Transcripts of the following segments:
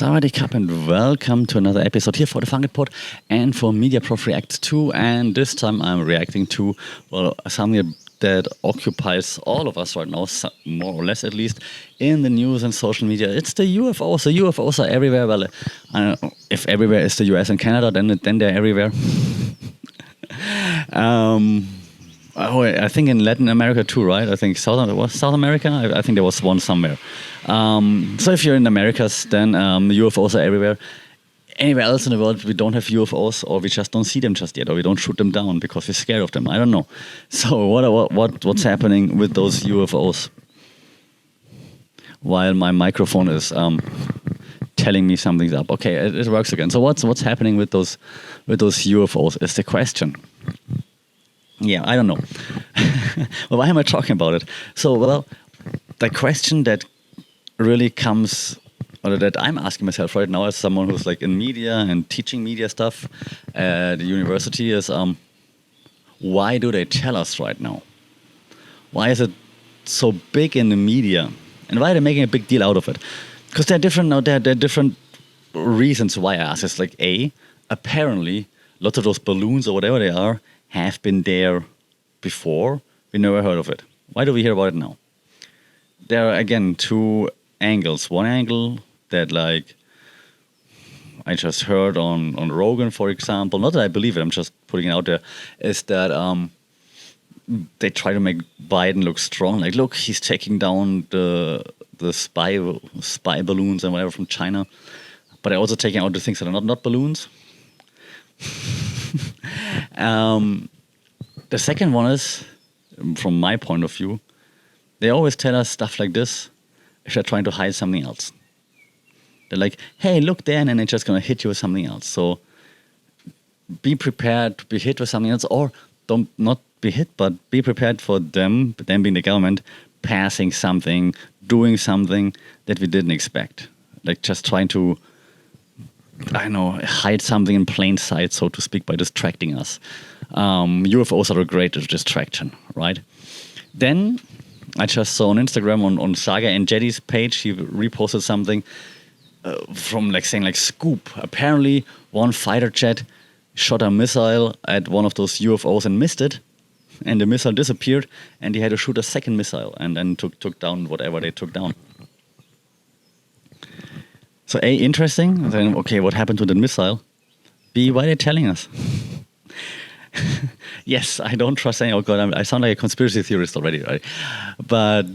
Sawadee Cup and welcome to another episode here for the Funk Pod and for Media Prof React 2. And this time I'm reacting to, well, something that occupies all of us right now, more or less at least, in the news and social media. It's the UFOs. The UFOs are everywhere. Well, I don't know if everywhere is the US and Canada, then they're everywhere. I think in Latin America too, right? I think South America? I think there was one somewhere. So if you're in Americas, then UFOs are everywhere. Anywhere else in the world, we don't have UFOs, or we just don't see them just yet, or we don't shoot them down because we're scared of them. I don't know. So what's happening with those UFOs? While my microphone is telling me something's up. Okay, it works again. So what's happening with those UFOs is the question. Yeah, I don't know. Well, why am I talking about it? So, well, the question that really comes, or that I'm asking myself right now as someone who's like in media and teaching media stuff at the university is, why do they tell us right now? Why is it so big in the media? And why are they making a big deal out of it? Because there are different reasons why I ask. It's like, apparently, lots of those balloons or whatever they are have been there before. We never heard of it. Why do we hear about it now? There are, again, two angles. One angle that, like, I just heard on Rogan, for example, not that I believe it, I'm just putting it out there, is that they try to make Biden look strong. Like, look, he's taking down the spy balloons and whatever from China. But they're also taking out the things that are not balloons. The second one is, from my point of view, they always tell us stuff like this if they're trying to hide something else. They're like, hey, look there, and then they're just going to hit you with something else. So be prepared to be hit with something else, or not be hit, but be prepared for them being the government, passing something, doing something that we didn't expect. Like just trying to, I don't know, hide something in plain sight, so to speak, by distracting us. UFOs are a great distraction, right? Then I just saw on Instagram on Saga and Jetty's page, he reposted something from saying scoop. Apparently, one fighter jet shot a missile at one of those UFOs and missed it, and the missile disappeared, and he had to shoot a second missile and then took down whatever they took down. So A, interesting. Then, okay, what happened to the missile? B, why are they telling us? Yes, I don't trust any. Oh God, I sound like a conspiracy theorist already, right? But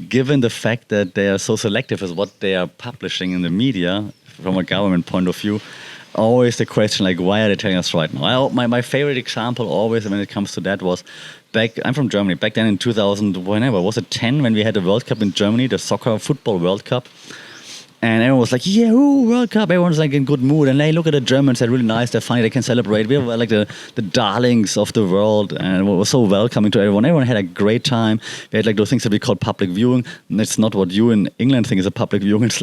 given the fact that they are so selective as what they are publishing in the media from a government point of view, always the question why are they telling us right now? My favorite example always when it comes to that was I'm from Germany. Back then in 2000, whenever was it 10 when we had the World Cup in Germany, the football World Cup. And everyone was like, yeah, World Cup. Everyone's in good mood. And they look at the Germans, they're really nice, they're funny, they can celebrate. We were the darlings of the world. And it was so welcoming to everyone. Everyone had a great time. We had those things that we call public viewing. And it's not what you in England think is a public viewing. It's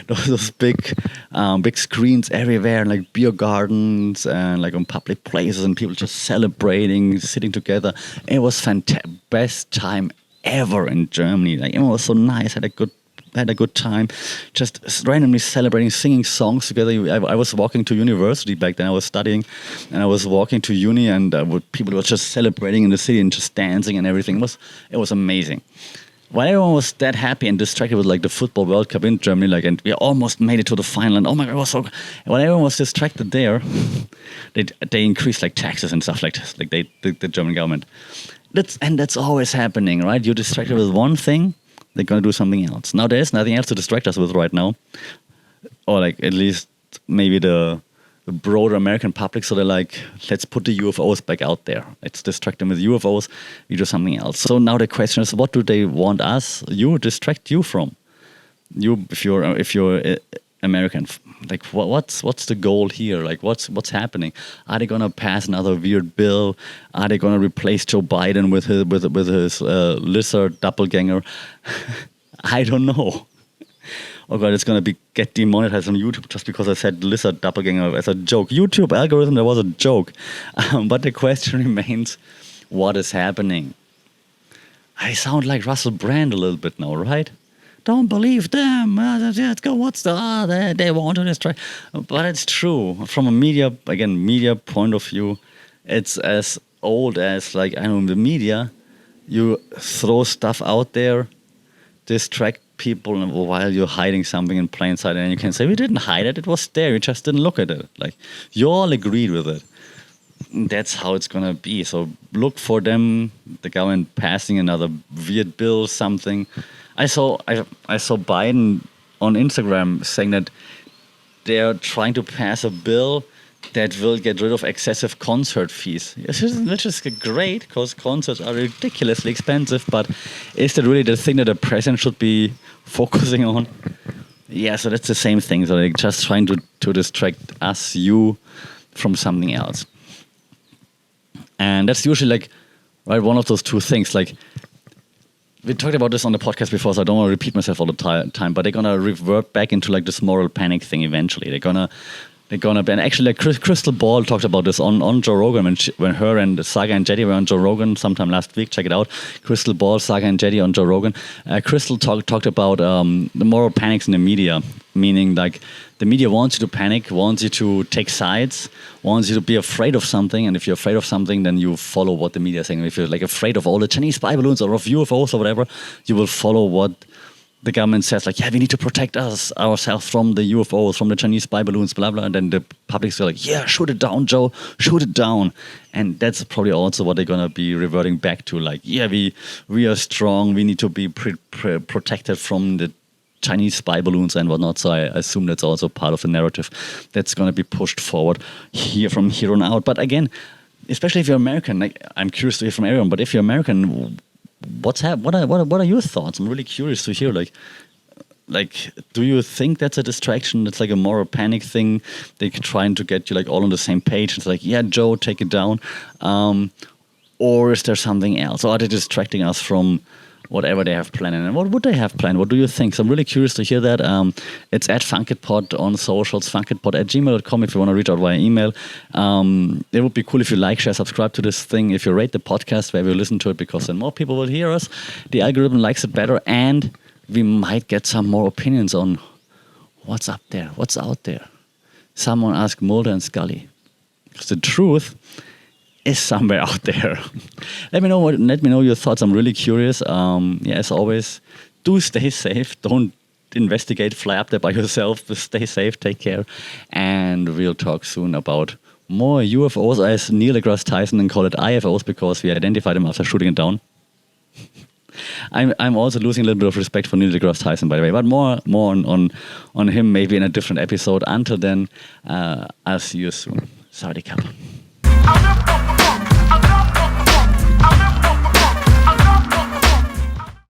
those big screens everywhere, and beer gardens and on public places, and people just celebrating, sitting together. It was fantastic. Best time ever in Germany. Everyone was so nice, had a good time, just randomly celebrating, singing songs together. I was walking to university back then. I was studying, and I was walking to uni, and people were just celebrating in the city and just dancing and everything. It was amazing. While everyone was that happy and distracted with the football World Cup in Germany, and we almost made it to the final, and oh my God, it was so. While everyone was distracted there, they increased taxes and stuff like this, the German government. That's always happening, right? You're distracted with one thing, they're going to do something else. Now, there's nothing else to distract us with right now. Or at least maybe the broader American public. So they're let's put the UFOs back out there. Let's distract them with UFOs. We do something else. So now the question is, what do they want distract you from? If you're American, what's the goal here? What's happening? Are they gonna pass another weird bill? Are they gonna replace Joe Biden with his lizard doppelganger? I don't know. Oh God, it's gonna get demonetized on YouTube just because I said lizard doppelganger as a joke. YouTube algorithm, that was a joke. But the question remains, what is happening? I sound like Russell Brand a little bit now, right? don't believe them. Let's go. They want to destroy. But it's true from a media point of view. It's as old as like I don't know the media. You throw stuff out there, distract people while you're hiding something in plain sight, and you can say we didn't hide it; it was there. You just didn't look at it. Like you all agreed with it. That's how it's gonna be. So look for them, the government passing another weird bill, something. I saw Biden on Instagram saying that they're trying to pass a bill that will get rid of excessive concert fees. Which is great because concerts are ridiculously expensive. But is that really the thing that the president should be focusing on? Yeah, so that's the same thing. So they're just trying to distract you from something else. And that's usually like, right, one of those two things. Like, we talked about this on the podcast before, so I don't want to repeat myself all the time, but they're going to revert back into like this moral panic thing eventually. They're going to be, and actually like Crystal Ball talked about this on Joe Rogan when her and Saga and Jetty were on Joe Rogan sometime last week. Check it out. Crystal Ball, Saga and Jetty on Joe Rogan. Crystal talked about the moral panics in the media, meaning like the media wants you to panic, wants you to take sides, wants you to be afraid of something, and if you're afraid of something, then you follow what the media is saying. If you're like afraid of all the Chinese spy balloons or of UFOs or whatever, you will follow what the government says, like, yeah, we need to protect ourselves from the UFOs, from the Chinese spy balloons, blah, blah. And then the public's like, yeah, shoot it down, Joe, shoot it down. And that's probably also what they're going to be reverting back to. Like, yeah, we are strong. We need to be protected from the Chinese spy balloons and whatnot. So I assume that's also part of the narrative that's going to be pushed forward from here on out. But again, especially if you're American, like, I'm curious to hear from everyone, but if you're American, what are your thoughts? I'm really curious to hear. Like, do you think that's a distraction? That's like a moral panic thing. They're trying to get you like all on the same page. It's like, yeah, Joe, take it down. Or is there something else? Or are they distracting us from whatever they have planned? And what would they have planned? What do you think? So I'm really curious to hear that. It's at funkitpod on socials, funkitpod@gmail.com if you want to reach out via email. It would be cool if you like, share, subscribe to this thing. If you rate the podcast, wherever you listen to it, because then more people will hear us. The algorithm likes it better, and we might get some more opinions on what's up there, what's out there. Someone asked Mulder and Scully. Because the truth is somewhere out there. Let me know your thoughts. I'm really curious. As always, do stay safe. Don't investigate, fly up there by yourself. Just stay safe, take care. And we'll talk soon about more UFOs, as Neil deGrasse Tyson call it IFOs, because we identified them after shooting it down. I'm also losing a little bit of respect for Neil deGrasse Tyson, by the way, but more on him maybe in a different episode. Until then, I'll see you soon. Sawadee Cup.